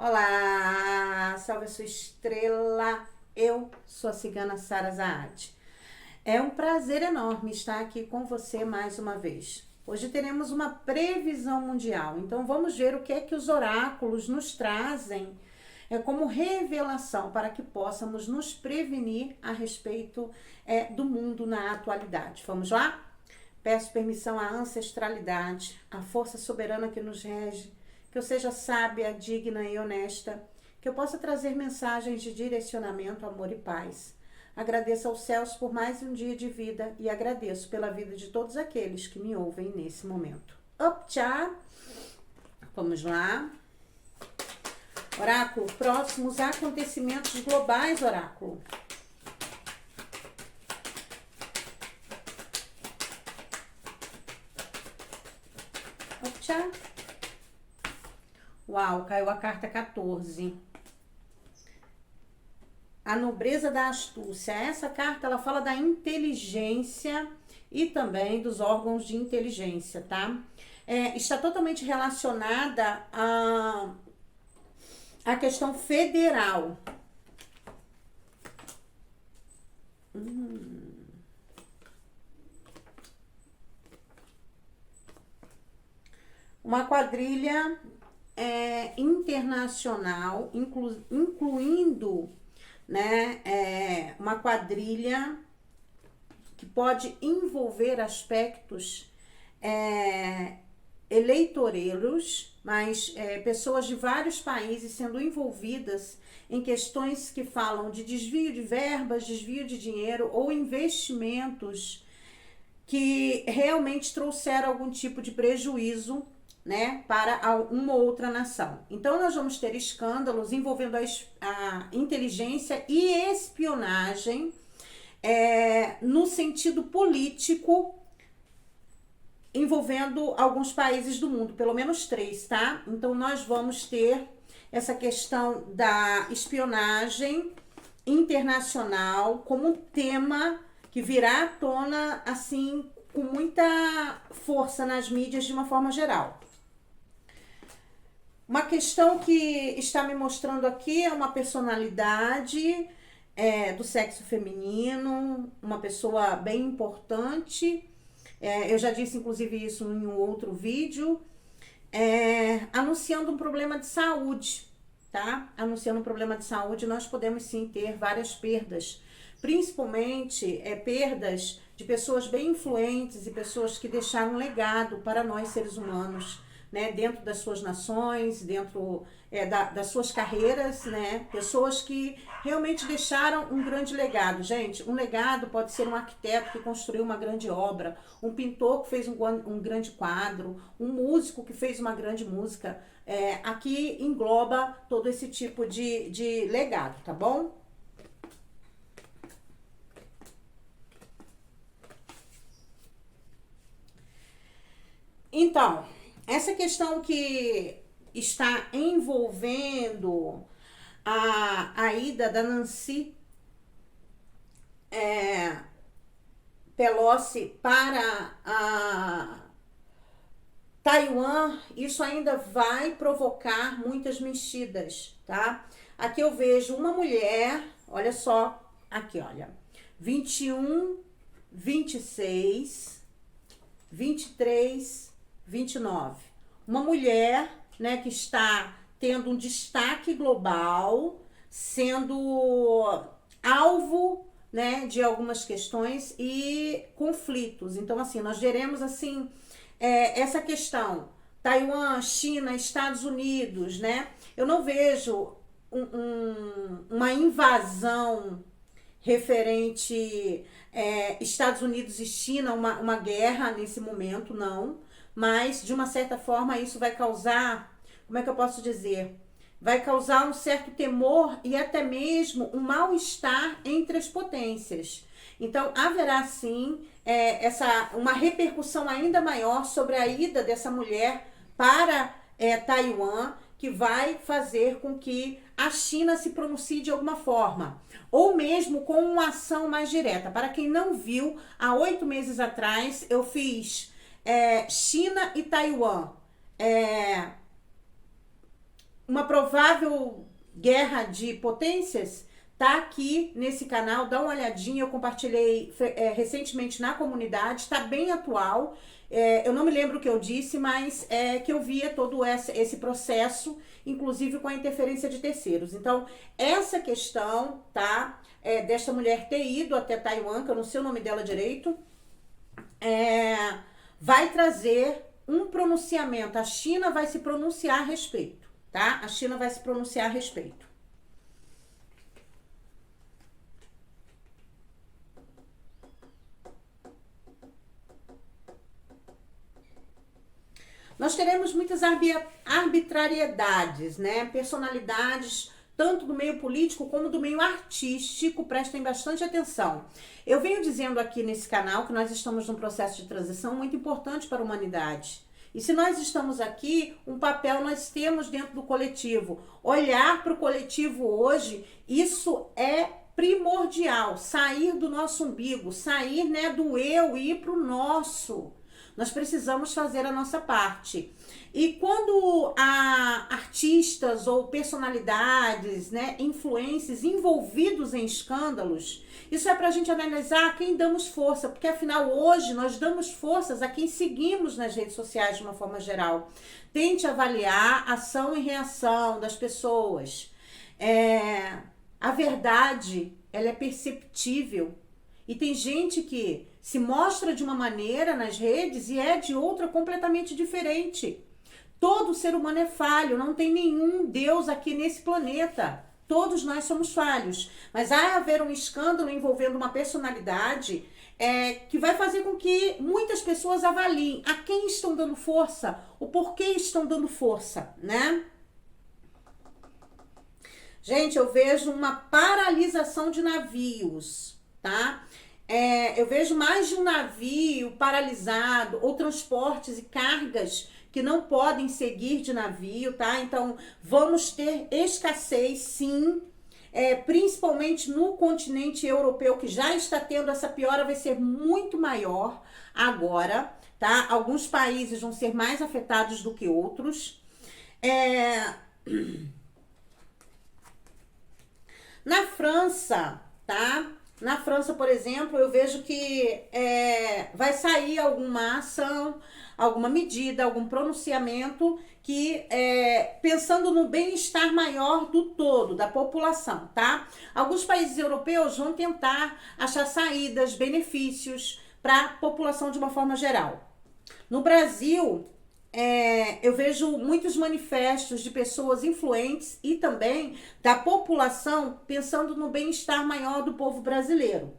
Olá, salve a sua estrela. Eu sou a cigana Sara Zaad. É um prazer enorme estar aqui com você mais uma vez. Hoje teremos uma previsão mundial, então vamos ver o que é que os oráculos nos trazem como revelação para que possamos nos prevenir a respeito do mundo na atualidade. Vamos lá? Peço permissão à ancestralidade, à força soberana que nos rege, que eu seja sábia, digna e honesta, que eu possa trazer mensagens de direcionamento, amor e paz. Agradeço aos céus por mais um dia de vida e agradeço pela vida de todos aqueles que me ouvem nesse momento. Optcha! Vamos lá. Oráculo, próximos acontecimentos globais, oráculo. Optcha! Uau, caiu a carta 14. A nobreza da astúcia. Essa carta, ela fala da inteligência e também dos órgãos de inteligência, tá? Está totalmente relacionada à questão federal. Uma quadrilha internacional, incluindo, né, uma quadrilha que pode envolver aspectos eleitoreiros, mas pessoas de vários países sendo envolvidas em questões que falam de desvio de verbas, desvio de dinheiro ou investimentos que realmente trouxeram algum tipo de prejuízo, né, para uma ou outra nação. Então, nós vamos ter escândalos envolvendo a inteligência e espionagem no sentido político, envolvendo alguns países do mundo, pelo menos 3, tá? Então, nós vamos ter essa questão da espionagem internacional como um tema que virá à tona, assim, com muita força nas mídias de uma forma geral. Uma questão que está me mostrando aqui é uma personalidade do sexo feminino, uma pessoa bem importante. Eu já disse, inclusive, isso em um outro vídeo, anunciando um problema de saúde, tá? Anunciando um problema de saúde, nós podemos sim ter várias perdas, principalmente perdas de pessoas bem influentes e pessoas que deixaram um legado para nós seres humanos, né, dentro das suas nações, dentro das suas carreiras, né, pessoas que realmente deixaram um grande legado. Gente, um legado pode ser um arquiteto que construiu uma grande obra, um pintor que fez um grande quadro, um músico que fez uma grande música. Aqui engloba todo esse tipo de legado, tá bom? Então, essa questão que está envolvendo a ida da Nancy Pelosi para a Taiwan, isso ainda vai provocar muitas mexidas, tá? Aqui eu vejo uma mulher, olha só, aqui, olha, 21, 26, 23, 29. Uma mulher, né, que está tendo um destaque global, sendo alvo, né, de algumas questões e conflitos. Então, assim, nós veremos, assim, essa questão, Taiwan, China, Estados Unidos, né? Eu não vejo uma invasão referente Estados Unidos e China, uma guerra nesse momento, não. Mas, de uma certa forma, isso vai causar, como é que eu posso dizer? Vai causar um certo temor e até mesmo um mal-estar entre as potências. Então, haverá sim uma repercussão ainda maior sobre a ida dessa mulher para Taiwan, que vai fazer com que a China se pronuncie de alguma forma, ou mesmo com uma ação mais direta. Para quem não viu, há 8 meses atrás eu fiz China e Taiwan, uma provável guerra de potências, tá aqui nesse canal, dá uma olhadinha, eu compartilhei recentemente na comunidade, está bem atual. Eu não me lembro o que eu disse, mas que eu via todo esse processo, inclusive com a interferência de terceiros. Então, essa questão, tá, desta mulher ter ido até Taiwan, que eu não sei o nome dela direito, vai trazer um pronunciamento. A China vai se pronunciar a respeito, tá? A China vai se pronunciar a respeito. Nós teremos muitas arbitrariedades, né? Personalidades, tanto do meio político como do meio artístico, prestem bastante atenção. Eu venho dizendo aqui nesse canal que nós estamos num processo de transição muito importante para a humanidade. E se nós estamos aqui, um papel nós temos dentro do coletivo. Olhar para o coletivo hoje, isso é primordial. Sair do nosso umbigo, sair, né, do eu e ir para o nosso. Nós precisamos fazer a nossa parte. E quando há artistas ou personalidades, né, influencers envolvidos em escândalos, isso é para a gente analisar a quem damos força, porque afinal hoje nós damos forças a quem seguimos nas redes sociais de uma forma geral. Tente avaliar ação e reação das pessoas. A verdade, ela é perceptível. E tem gente que se mostra de uma maneira nas redes e é de outra completamente diferente. Todo ser humano é falho, não tem nenhum Deus aqui nesse planeta. Todos nós somos falhos. Mas há haver um escândalo envolvendo uma personalidade que vai fazer com que muitas pessoas avaliem a quem estão dando força, o porquê estão dando força, né? Gente, eu vejo uma paralisação de navios, tá? Eu vejo mais de um navio paralisado, ou transportes e cargas que não podem seguir de navio, tá? Então, vamos ter escassez, sim, principalmente no continente europeu, que já está tendo essa piora, vai ser muito maior agora, tá? Alguns países vão ser mais afetados do que outros. Na França, tá? Na França, por exemplo, eu vejo que vai sair alguma ação, alguma medida, algum pronunciamento que pensando no bem-estar maior do todo, da população, tá? Alguns países europeus vão tentar achar saídas, benefícios para a população de uma forma geral. No Brasil, eu vejo muitos manifestos de pessoas influentes e também da população pensando no bem-estar maior do povo brasileiro.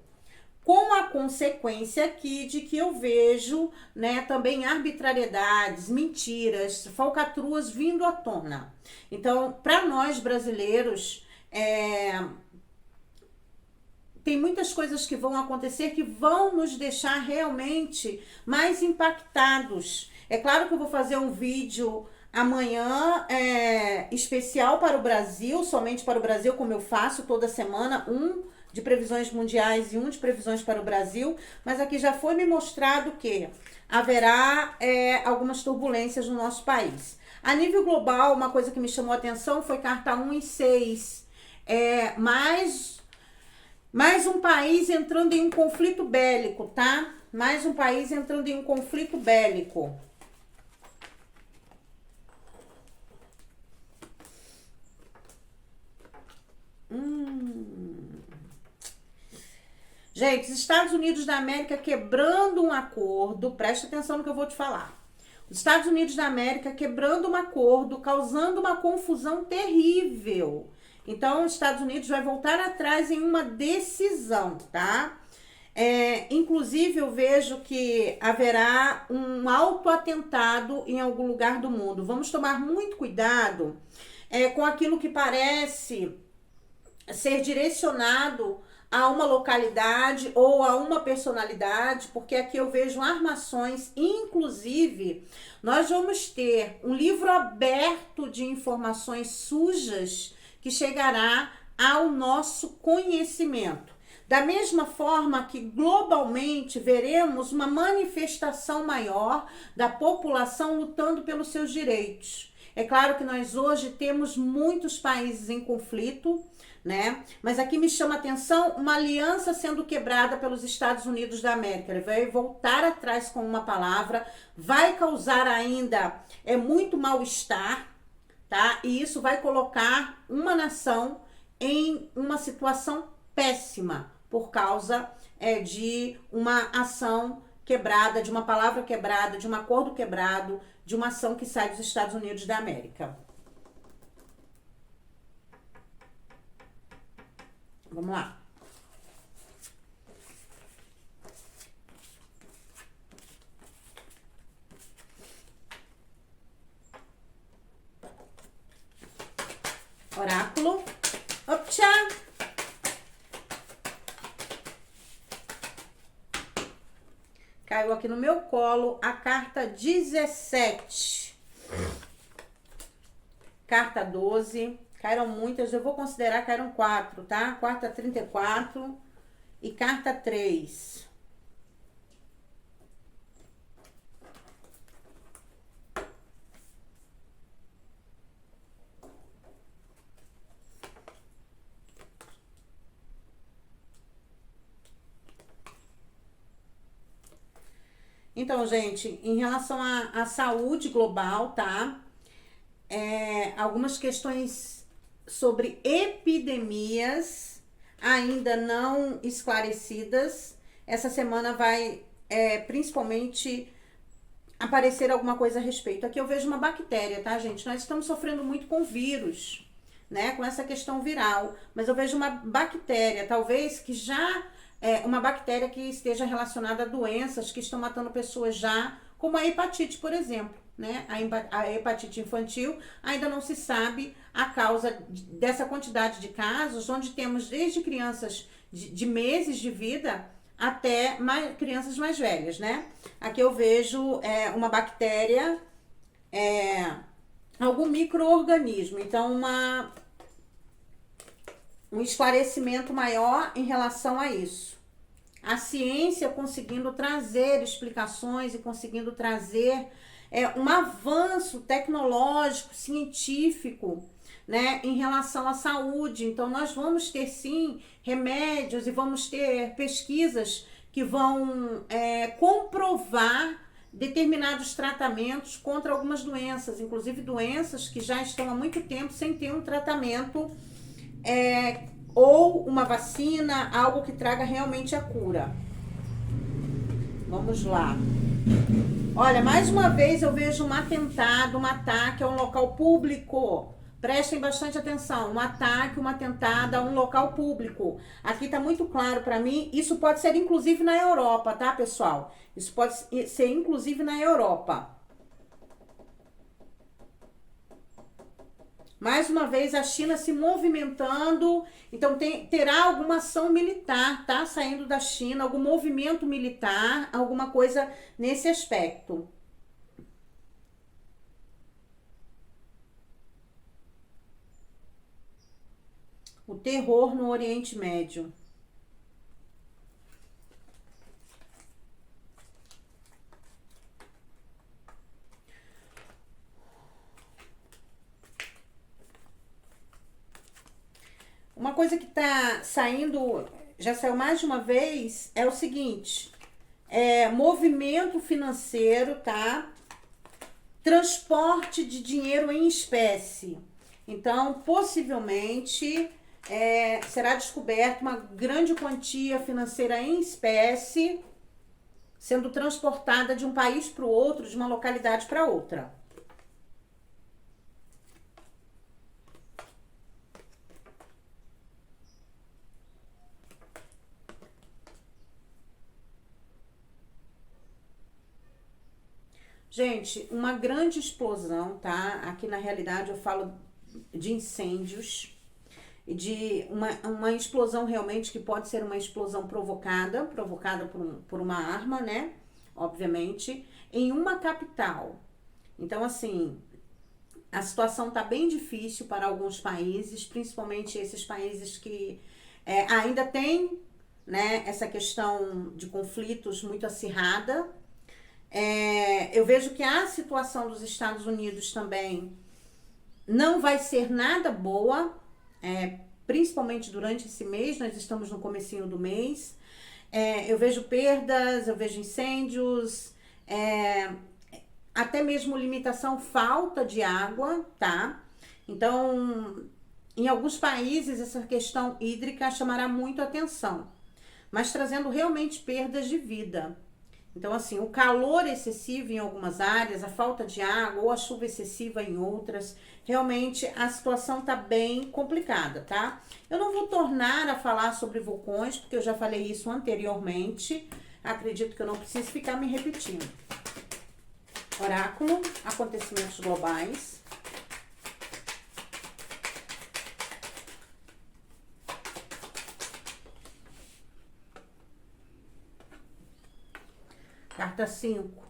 Com a consequência aqui de que eu vejo, né, também arbitrariedades, mentiras, falcatruas vindo à tona. Então, para nós brasileiros, tem muitas coisas que vão acontecer que vão nos deixar realmente mais impactados. É claro que eu vou fazer um vídeo amanhã especial para o Brasil, somente para o Brasil, como eu faço toda semana, um de previsões mundiais e um de previsões para o Brasil, mas aqui já foi me mostrado que haverá algumas turbulências no nosso país. A nível global, uma coisa que me chamou a atenção foi carta 1 e 6. Mais um país entrando em um conflito bélico, tá? Mais um país entrando em um conflito bélico. Gente, os Estados Unidos da América quebrando um acordo, presta atenção no que eu vou te falar. Os Estados Unidos da América quebrando um acordo, causando uma confusão terrível. Então, os Estados Unidos vai voltar atrás em uma decisão, tá? Inclusive, eu vejo que haverá um autoatentado em algum lugar do mundo. Vamos tomar muito cuidado com aquilo que parece ser direcionado a uma localidade ou a uma personalidade, porque aqui eu vejo armações, inclusive nós vamos ter um livro aberto de informações sujas que chegará ao nosso conhecimento. Da mesma forma que globalmente veremos uma manifestação maior da população lutando pelos seus direitos. É claro que nós hoje temos muitos países em conflito, né? Mas aqui me chama a atenção uma aliança sendo quebrada pelos Estados Unidos da América. Ele vai voltar atrás com uma palavra, vai causar ainda muito mal-estar, tá? E isso vai colocar uma nação em uma situação péssima por causa de uma ação quebrada, de uma palavra quebrada, de um acordo quebrado, de uma ação que sai dos Estados Unidos da América. Vamos lá. Oráculo. Optcha! Caiu aqui no meu colo a carta 17. Carta 12. Caíram muitas, eu vou considerar que caíram 4, tá? Carta 34 e carta 3. Então, gente, em relação à saúde global, tá? Algumas questões sobre epidemias ainda não esclarecidas. Essa semana vai principalmente aparecer alguma coisa a respeito. Aqui eu vejo uma bactéria, tá, gente? Nós estamos sofrendo muito com vírus, né? Com essa questão viral. Mas eu vejo uma bactéria, talvez que já uma bactéria que esteja relacionada a doenças que estão matando pessoas já, como a hepatite, por exemplo, né? A hepatite infantil ainda não se sabe a causa dessa quantidade de casos, onde temos desde crianças de meses de vida até crianças mais velhas, né? Aqui eu vejo uma bactéria, algum micro-organismo, então um esclarecimento maior em relação a isso. A ciência conseguindo trazer explicações e conseguindo trazer um avanço tecnológico, científico, né, em relação à saúde. Então, nós vamos ter, sim, remédios e vamos ter pesquisas que vão comprovar determinados tratamentos contra algumas doenças, inclusive doenças que já estão há muito tempo sem ter um tratamento ou uma vacina, algo que traga realmente a cura. Vamos lá. Olha, mais uma vez eu vejo um atentado, um ataque a um local público. Prestem bastante atenção. Um ataque, uma atentado a um local público. Aqui tá muito claro para mim. Isso pode ser inclusive na Europa, tá, pessoal? Isso pode ser inclusive na Europa. Mais uma vez a China se movimentando, então terá alguma ação militar, tá? Saindo da China, algum movimento militar, alguma coisa nesse aspecto. O terror no Oriente Médio. Uma coisa que tá saindo, já saiu mais de uma vez, é o seguinte: movimento financeiro, tá? Transporte de dinheiro em espécie. Então, possivelmente, será descoberta uma grande quantia financeira em espécie sendo transportada de um país para o outro, de uma localidade para outra. Gente, uma grande explosão, tá? Aqui na realidade eu falo de incêndios, de uma explosão realmente que pode ser uma explosão provocada por uma arma, né? Obviamente, em uma capital. Então, assim, a situação tá bem difícil para alguns países, principalmente esses países que ainda têm, né, essa questão de conflitos muito acirrada. Eu vejo que a situação dos Estados Unidos também não vai ser nada boa, principalmente durante esse mês, nós estamos no comecinho do mês. Eu vejo perdas, eu vejo incêndios, até mesmo limitação, falta de água, tá? Então, em alguns países, essa questão hídrica chamará muito atenção, mas trazendo realmente perdas de vida. Então, assim, o calor excessivo em algumas áreas, a falta de água ou a chuva excessiva em outras, realmente a situação tá bem complicada, tá? Eu não vou tornar a falar sobre vulcões, porque eu já falei isso anteriormente. Acredito que eu não preciso ficar me repetindo. Oráculo, acontecimentos globais. Carta 5.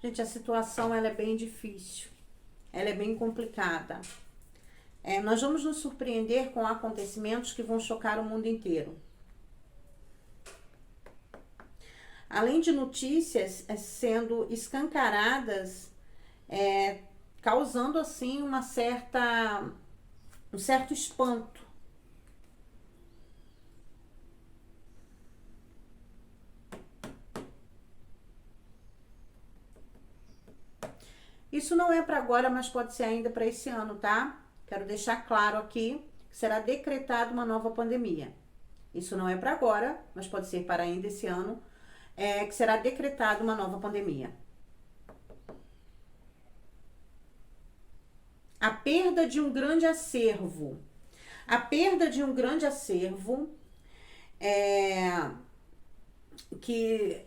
Gente, a situação ela é bem difícil. Ela é bem complicada. Nós vamos nos surpreender com acontecimentos que vão chocar o mundo inteiro. Além de notícias sendo escancaradas, causando assim um certo espanto. Isso não é para agora, mas pode ser ainda para esse ano, tá? Quero deixar claro aqui que será decretada uma nova pandemia. Isso não é para agora, mas pode ser para ainda esse ano, que será decretada uma nova pandemia. A perda de um grande acervo. A perda de um grande acervo que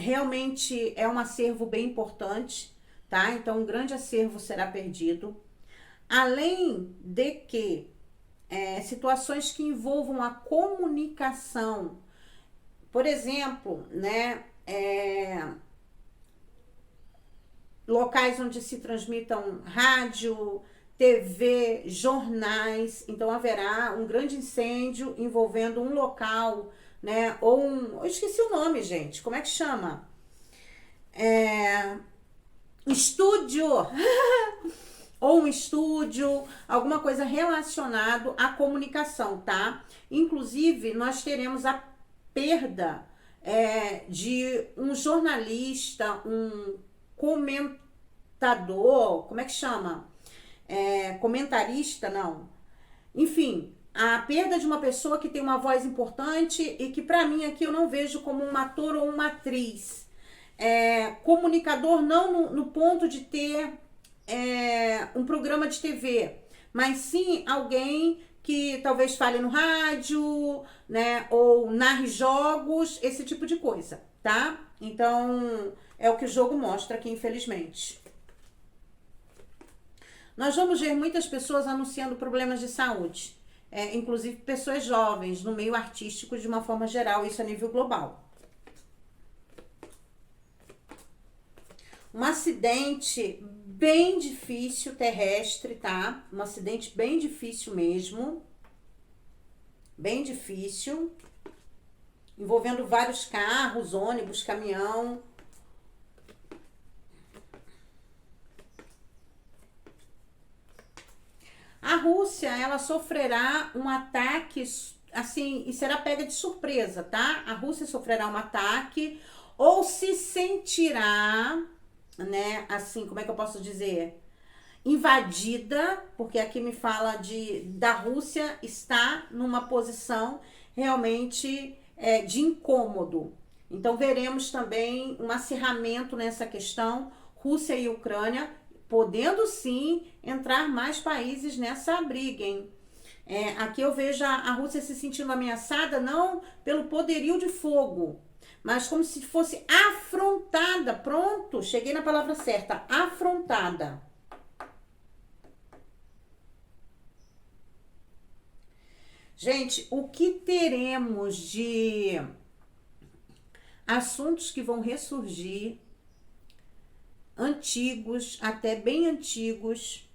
realmente é um acervo bem importante, tá? Então, um grande acervo será perdido. Além de que situações que envolvam a comunicação, por exemplo, né? Locais onde se transmitam rádio, TV, jornais. Então, haverá um grande incêndio envolvendo um local, né? Ou eu esqueci o nome, gente. Como é que chama? Estúdio. Ou um estúdio, alguma coisa relacionado à comunicação, tá? Inclusive, nós teremos a perda de um jornalista, um comentador, como é que chama? Comentarista, não. Enfim, a perda de uma pessoa que tem uma voz importante e que pra mim aqui eu não vejo como um ator ou uma atriz. Comunicador não no ponto de ter um programa de TV, mas sim alguém que talvez fale no rádio, né, ou narre jogos, esse tipo de coisa, tá? Então, é o que o jogo mostra aqui, infelizmente. Nós vamos ver muitas pessoas anunciando problemas de saúde, inclusive pessoas jovens no meio artístico de uma forma geral, isso a nível global. Um acidente bem difícil terrestre, tá? Um acidente bem difícil mesmo. Bem difícil. Envolvendo vários carros, ônibus, caminhão. A Rússia, ela sofrerá um ataque, assim, e será pega de surpresa, tá? A Rússia sofrerá um ataque ou se sentirá, né, assim, como é que eu posso dizer? Invadida, porque aqui me fala da Rússia estar numa posição realmente de incômodo. Então veremos também um acirramento nessa questão, Rússia e Ucrânia, podendo sim entrar mais países nessa briga, hein? Aqui eu vejo a Rússia se sentindo ameaçada não pelo poderio de fogo, mas como se fosse afrontada. Pronto, cheguei na palavra certa, afrontada. Gente, o que teremos de assuntos que vão ressurgir, antigos, até bem antigos,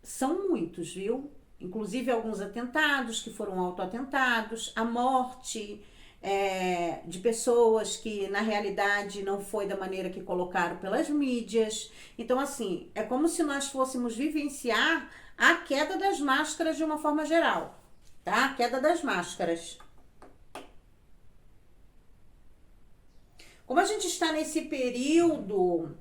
são muitos, viu? Inclusive alguns atentados que foram autoatentados, a morte de pessoas que na realidade não foi da maneira que colocaram pelas mídias. Então, assim, é como se nós fôssemos vivenciar a queda das máscaras de uma forma geral, tá? A queda das máscaras. Como a gente está nesse período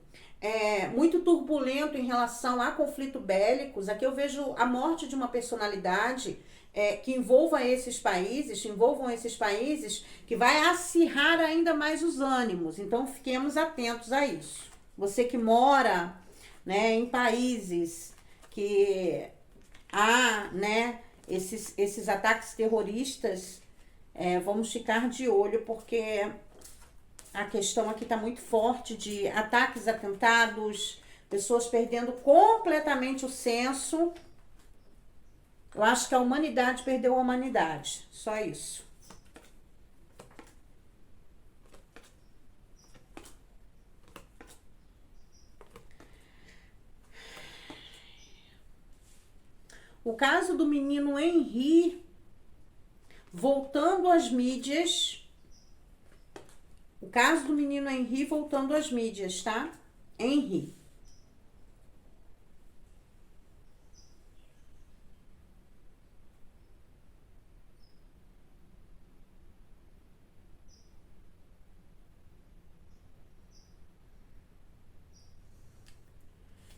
muito turbulento em relação a conflitos bélicos, aqui eu vejo a morte de uma personalidade que envolvam esses países, que vai acirrar ainda mais os ânimos. Então, fiquemos atentos a isso. Você que mora, né, em países que há, né, esses ataques terroristas, vamos ficar de olho, porque a questão aqui está muito forte de ataques, atentados, pessoas perdendo completamente o senso. Eu acho que a humanidade perdeu a humanidade. Só isso. O caso do menino Henry voltando às mídias. O caso do menino Henry voltando às mídias, tá? Henry.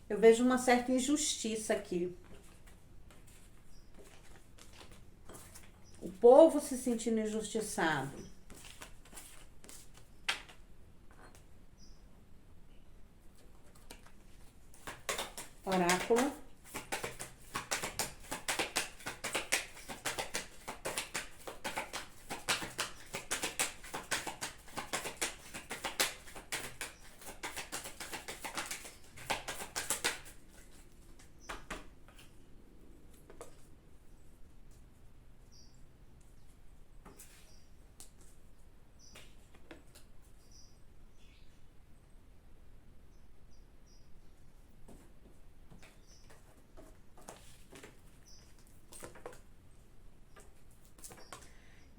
Eu vejo uma certa injustiça aqui. O povo se sentindo injustiçado. Oráculo.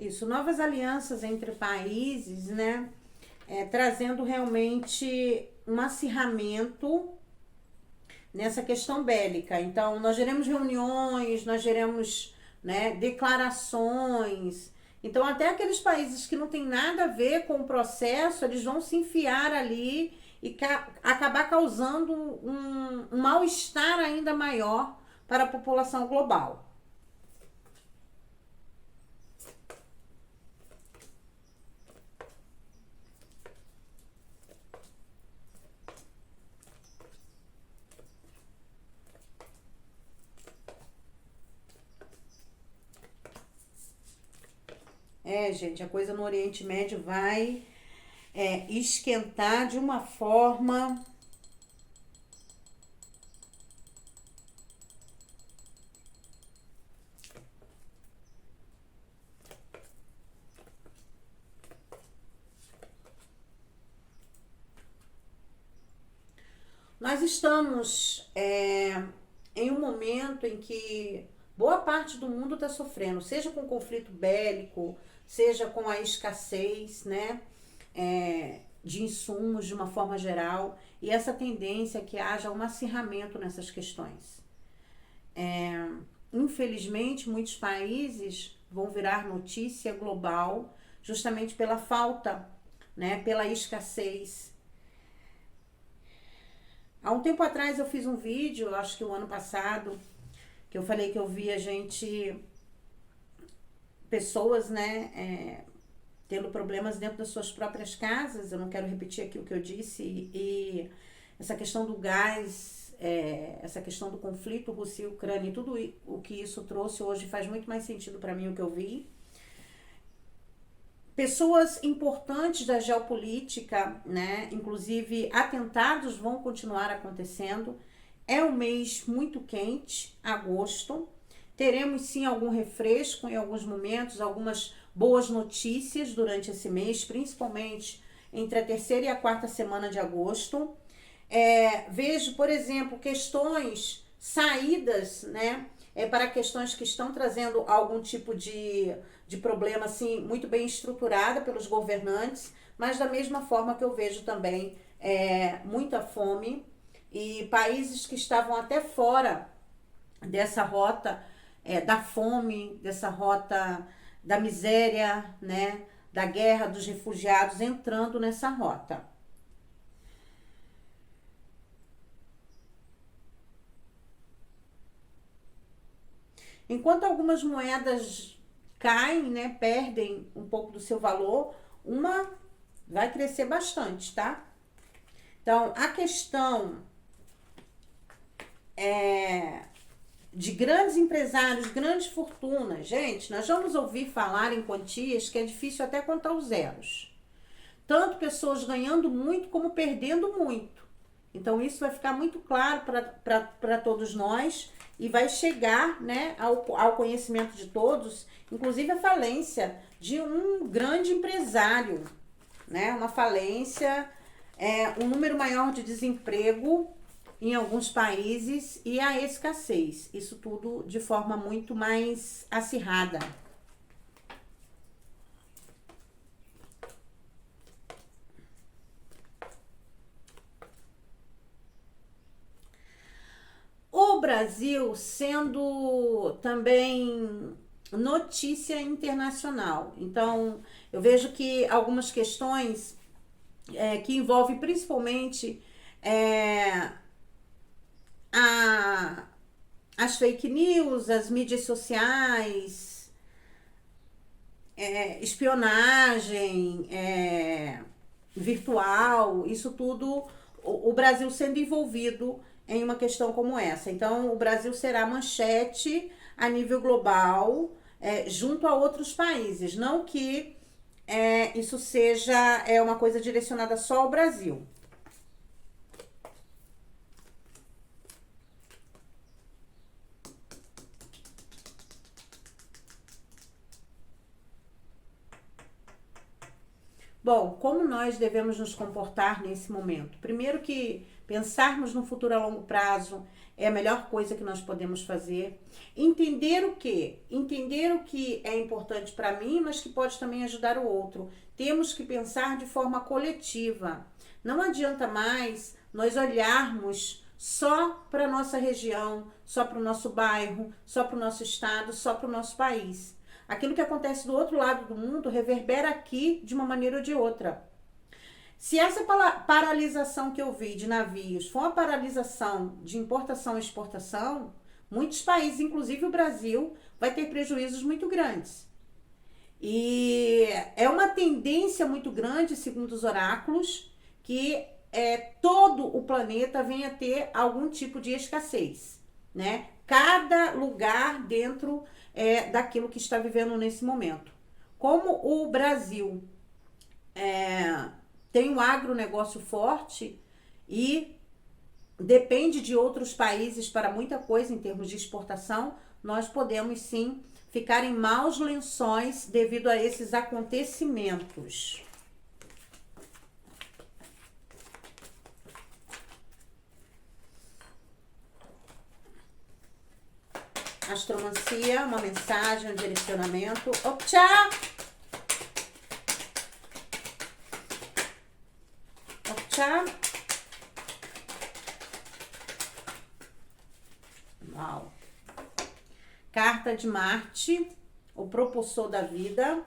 Isso, novas alianças entre países, né? Trazendo realmente um acirramento nessa questão bélica. Então, nós geremos reuniões, nós geremos, né, declarações. Então, até aqueles países que não tem nada a ver com o processo, eles vão se enfiar ali e acabar causando um mal-estar ainda maior para a população global. Gente, a coisa no Oriente Médio vai esquentar de uma forma. Nós estamos em um momento em que boa parte do mundo está sofrendo, seja com conflito bélico, seja com a escassez, né, de insumos de uma forma geral, e essa tendência que haja um acirramento nessas questões. Infelizmente, muitos países vão virar notícia global justamente pela falta, né, pela escassez. Há um tempo atrás eu fiz um vídeo, acho que o ano passado, que eu falei que eu via pessoas, né, tendo problemas dentro das suas próprias casas. Eu não quero repetir aqui o que eu disse. E essa questão do gás, essa questão do conflito Rússia e Ucrânia, e tudo o que isso trouxe hoje faz muito mais sentido para mim o que eu vi. Pessoas importantes da geopolítica, né, inclusive atentados vão continuar acontecendo. É um mês muito quente, agosto. Teremos sim algum refresco em alguns momentos, algumas boas notícias durante esse mês, principalmente entre a terceira e a quarta semana de agosto. Vejo, por exemplo, questões, saídas, né? Para questões que estão trazendo algum tipo de problema, assim, muito bem estruturada pelos governantes, mas da mesma forma que eu vejo também muita fome e países que estavam até fora dessa rota da fome, dessa rota da miséria, né? Da guerra, dos refugiados, entrando nessa rota. Enquanto algumas moedas caem, né, perdem um pouco do seu valor, uma vai crescer bastante, tá? Então, a questão de grandes empresários, grandes fortunas, gente, nós vamos ouvir falar em quantias que é difícil até contar os zeros. Tanto pessoas ganhando muito como perdendo muito. Então, isso vai ficar muito claro para todos nós e vai chegar, né, ao conhecimento de todos, inclusive a falência de um grande empresário, né, uma falência, um número maior de desemprego em alguns países e a escassez. Isso tudo de forma muito mais acirrada. O Brasil sendo também notícia internacional. Então, eu vejo que algumas questões que envolvem principalmente a, as fake news, as mídias sociais, espionagem virtual, isso tudo, o Brasil sendo envolvido em uma questão como essa. Então, o Brasil será manchete a nível global, junto a outros países. Não que isso seja uma coisa direcionada só ao Brasil. Bom, como nós devemos nos comportar nesse momento? Primeiro que pensarmos no futuro a longo prazo é a melhor coisa que nós podemos fazer. Entender o quê? Entender o que é importante para mim, mas que pode também ajudar o outro. Temos que pensar de forma coletiva. Não adianta mais nós olharmos só para a nossa região, só para o nosso bairro, só para o nosso estado, só para o nosso país. Aquilo que acontece do outro lado do mundo reverbera aqui de uma maneira ou de outra. Se essa paralisação que eu vi de navios for uma paralisação de importação e exportação, muitos países, inclusive o Brasil, vai ter prejuízos muito grandes. E é uma tendência muito grande, segundo os oráculos, que todo o planeta venha a ter algum tipo de escassez, né? Cada lugar dentro daquilo que está vivendo nesse momento. Como o Brasil tem um agronegócio forte e depende de outros países para muita coisa em termos de exportação, nós podemos sim ficar em maus lençóis devido a esses acontecimentos. Astromancia, uma mensagem, um direcionamento. Optcha! Optcha! Uau! Carta de Marte, o propulsor da vida.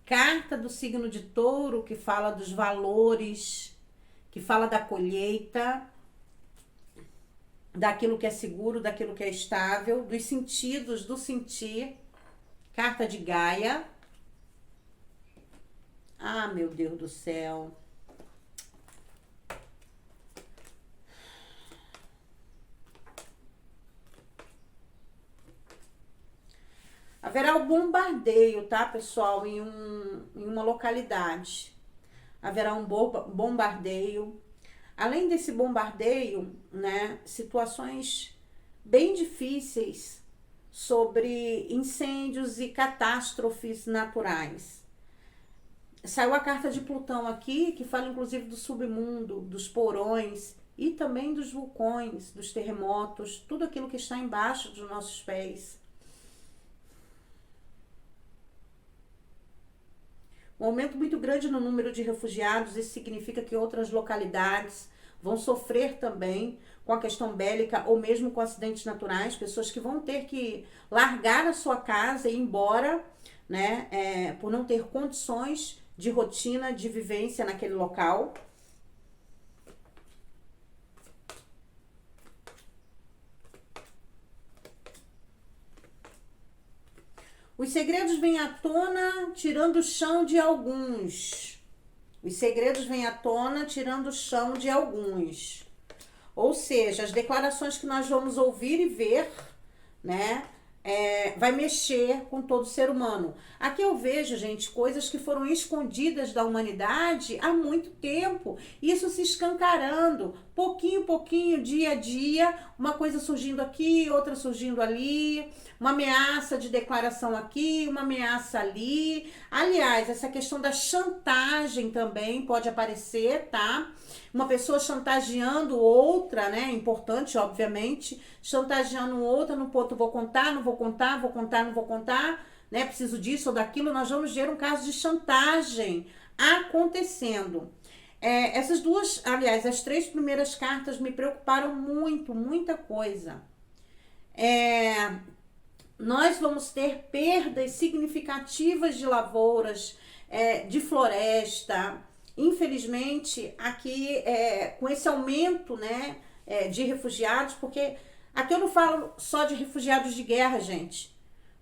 Carta do signo de Touro, que fala dos valores, que fala da colheita, daquilo que é seguro, daquilo que é estável, dos sentidos, do sentir. Carta de Gaia. Ah, meu Deus do céu. Haverá um bombardeio, tá, pessoal, em uma localidade. Haverá um bombardeio. Além desse bombardeio, né, situações bem difíceis sobre incêndios e catástrofes naturais. Saiu a carta de Plutão aqui, que fala inclusive do submundo, dos porões e também dos vulcões, dos terremotos, tudo aquilo que está embaixo dos nossos pés. Um aumento muito grande no número de refugiados, isso significa que outras localidades vão sofrer também com a questão bélica ou mesmo com acidentes naturais, pessoas que vão ter que largar a sua casa e ir embora, né, por não ter condições de rotina, de vivência naquele local. Os segredos vêm à tona tirando o chão de alguns. Os segredos vêm à tona tirando o chão de alguns. Ou seja, as declarações que nós vamos ouvir e ver, né, vai mexer com todo ser humano. Aqui eu vejo, gente, coisas que foram escondidas da humanidade há muito tempo. Isso se escancarando, pouquinho, pouquinho, dia a dia, uma coisa surgindo aqui, outra surgindo ali, uma ameaça de declaração aqui, uma ameaça ali. Aliás, essa questão da chantagem também pode aparecer, tá? Uma pessoa chantageando outra, né? Importante, obviamente, chantageando outra no ponto, vou contar, não vou contar, vou contar, não vou contar, né? Preciso disso ou daquilo. Nós vamos ver um caso de chantagem acontecendo. Essas duas, aliás, as 3 primeiras cartas me preocuparam muito, muita coisa. Nós vamos ter perdas significativas de lavouras, de floresta. Infelizmente, aqui, com esse aumento, né, de refugiados, porque aqui eu não falo só de refugiados de guerra, gente,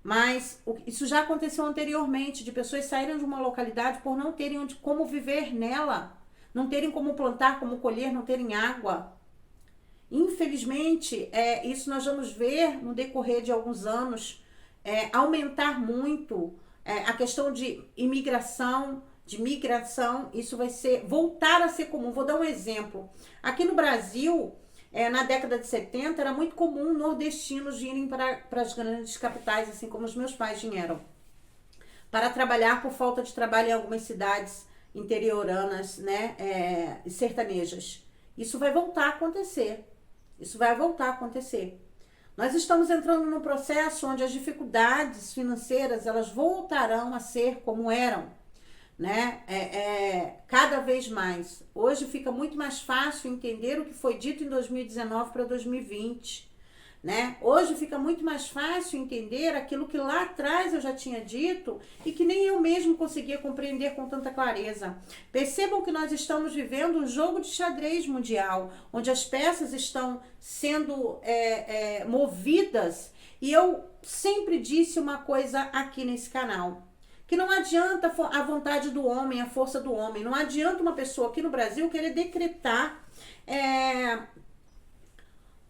mas isso já aconteceu anteriormente, de pessoas saírem de uma localidade por não terem como viver nela, não terem como plantar, como colher, não terem água. Infelizmente, isso nós vamos ver no decorrer de alguns anos, aumentar muito a questão de imigração, de migração. Isso vai voltar a ser comum. Vou dar um exemplo. Aqui no Brasil, na década de 70, era muito comum nordestinos irem para as grandes capitais, assim como os meus pais vieram, para trabalhar por falta de trabalho em algumas cidades interioranas, né, sertanejas. Isso vai voltar a acontecer. Isso vai voltar a acontecer. Nós estamos entrando num processo onde as dificuldades financeiras, elas voltarão a ser como eram, né? Cada vez mais. Hoje fica muito mais fácil entender o que foi dito em 2019 para 2020, né? Hoje fica muito mais fácil entender aquilo que lá atrás eu já tinha dito e que nem eu mesmo conseguia compreender com tanta clareza. Percebam que nós estamos vivendo um jogo de xadrez mundial, onde as peças estão sendo movidas, e eu sempre disse uma coisa aqui nesse canal, que não adianta a vontade do homem, a força do homem, não adianta uma pessoa aqui no Brasil querer decretar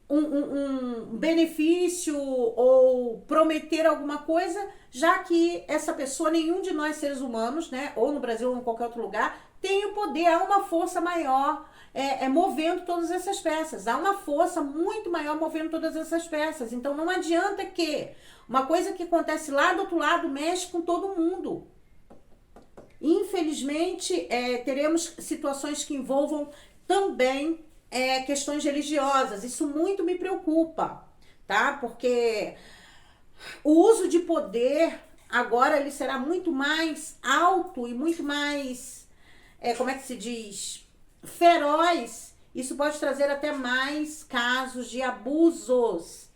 um benefício ou prometer alguma coisa, já que essa pessoa, nenhum de nós seres humanos, né, ou no Brasil ou em qualquer outro lugar, tem o poder, há uma força maior movendo todas essas peças, há uma força muito maior movendo todas essas peças. Então não adianta que uma coisa que acontece lá do outro lado mexe com todo mundo. Infelizmente, teremos situações que envolvam também questões religiosas. Isso muito me preocupa, tá? Porque o uso de poder agora ele será muito mais alto e muito mais, como é que se diz, feroz. Isso pode trazer até mais casos de abusos,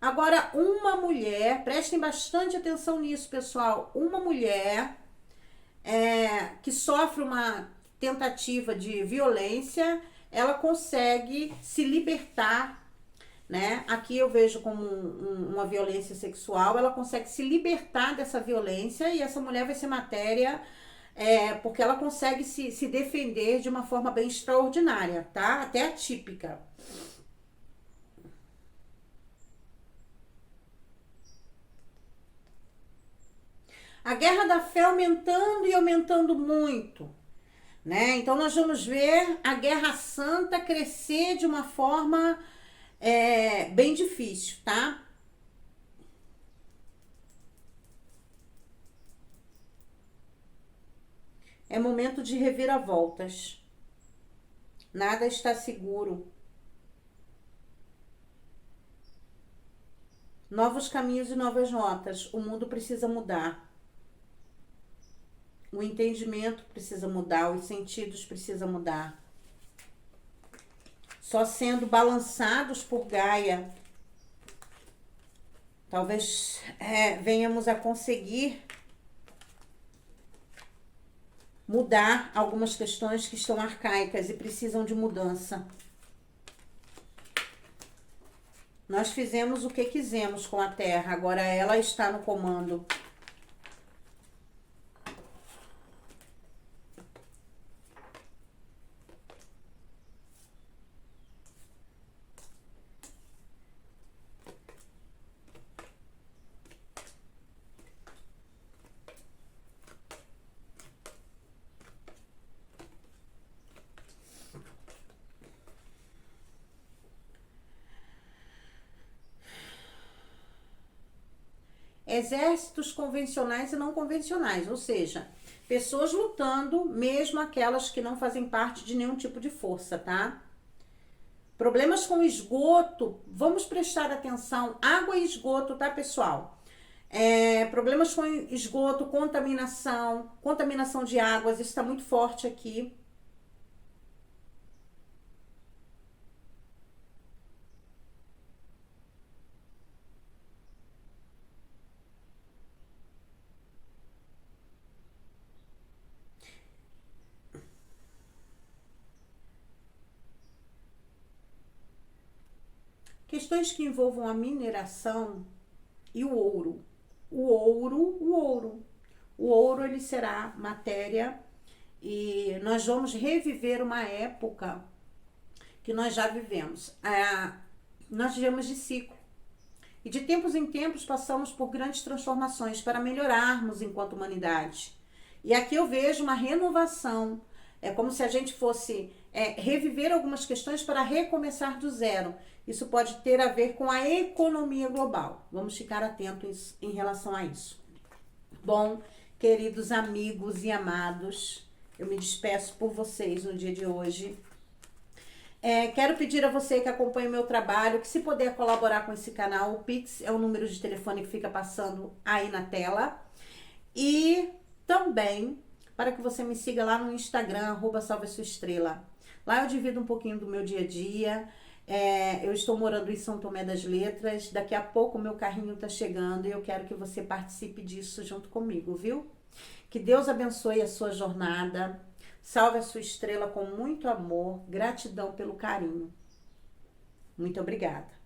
Agora, uma mulher, prestem bastante atenção nisso, pessoal, uma mulher que sofre uma tentativa de violência, ela consegue se libertar, né? Aqui eu vejo como uma violência sexual, ela consegue se libertar dessa violência e essa mulher vai ser matéria, porque ela consegue se defender de uma forma bem extraordinária, tá? Até atípica. A guerra da fé aumentando e aumentando muito, né? Então nós vamos ver a Guerra Santa crescer de uma forma bem difícil, tá? É momento de reviravoltas. Nada está seguro. Novos caminhos e novas rotas. O mundo precisa mudar. O entendimento precisa mudar, os sentidos precisam mudar. Só sendo balançados por Gaia, talvez venhamos a conseguir mudar algumas questões que estão arcaicas e precisam de mudança. Nós fizemos o que quisemos com a Terra, agora ela está no comando. Exércitos convencionais e não convencionais, ou seja, pessoas lutando, mesmo aquelas que não fazem parte de nenhum tipo de força, tá? Problemas com esgoto, vamos prestar atenção, água e esgoto, tá, pessoal? Problemas com esgoto, contaminação de águas, isso está muito forte aqui. Questões que envolvam a mineração e o ouro. O ouro. O ouro, ele será matéria e nós vamos reviver uma época que nós já vivemos. Nós vivemos de ciclo. E de tempos em tempos passamos por grandes transformações para melhorarmos enquanto humanidade. E aqui eu vejo uma renovação. É como se a gente fosse reviver algumas questões para recomeçar do zero. Isso pode ter a ver com a economia global. Vamos ficar atentos em relação a isso. Bom, queridos amigos e amados, eu me despeço por vocês no dia de hoje. Quero pedir a você que acompanha o meu trabalho, que se puder colaborar com esse canal, o Pix é o número de telefone que fica passando aí na tela. E também para que você me siga lá no Instagram, @salve-sua-estrela. Lá eu divido um pouquinho do meu dia a dia. Eu estou morando em São Tomé das Letras. Daqui a pouco o meu carrinho está chegando e eu quero que você participe disso junto comigo, viu? Que Deus abençoe a sua jornada. Salve a sua estrela com muito amor. Gratidão pelo carinho. Muito obrigada.